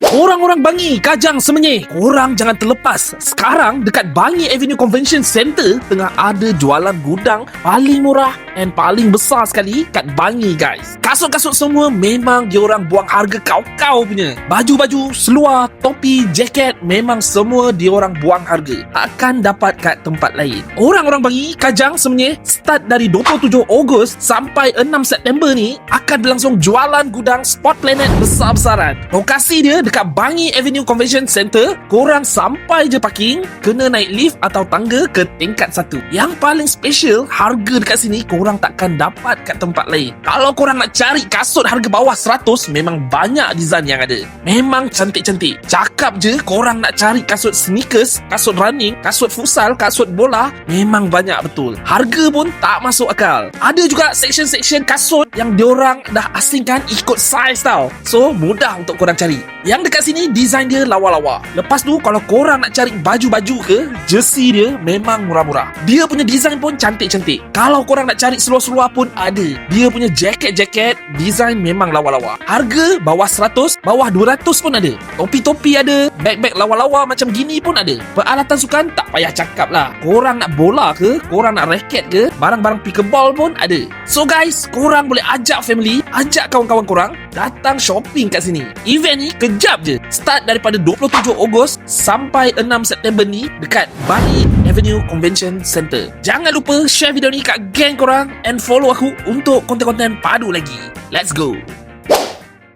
Orang-orang Bangi, Kajang Semenyih, korang jangan terlepas. Sekarang dekat Bangi Avenue Convention Center tengah ada jualan gudang paling murah and paling besar sekali kat Bangi, guys. Kasut-kasut semua memang diorang buang harga kau-kau punya. Baju-baju, seluar, topi, jaket memang semua diorang buang harga. Akan dapat kat tempat lain. Orang-orang Bangi, Kajang Semenyih, start dari 27 Ogos sampai 6 September ni akan berlangsung jualan gudang Sport Planet besar-besaran. Lokasi dia dekat Bangi Avenue Convention Center. Korang sampai je parking, kena naik lift atau tangga ke tingkat 1. Yang paling special, harga dekat sini korang takkan dapat kat tempat lain. Kalau korang nak cari kasut harga bawah 100, memang banyak design yang ada. Memang cantik-cantik. Cakap je korang nak cari kasut sneakers, kasut running, kasut futsal, kasut bola, memang banyak betul. Harga pun tak masuk akal. Ada juga section-section kasut yang diorang dah asingkan ikut saiz tau. So, mudah untuk korang cari. Yang dekat sini design dia lawa-lawa. Lepas tu kalau korang nak cari baju-baju ke, jersey dia memang murah-murah. Dia punya design pun cantik-cantik. Kalau korang nak cari seluar-seluar pun ada. Dia punya jaket-jaket design memang lawa-lawa. Harga bawah 100, bawah 200 pun ada. Topi-topi ada, bag-bag lawa-lawa macam gini pun ada. Peralatan sukan tak payah cakap lah. Korang nak bola ke, korang nak raket ke, barang-barang pickleball pun ada. So guys, korang boleh ajak family, ajak kawan-kawan korang datang shopping kat sini. Event ni kejap je. Start daripada 27 Ogos sampai 6 September ni dekat Bangi Avenue Convention Center. Jangan lupa share video ni kat geng korang and follow aku untuk konten-konten padu lagi. Let's go.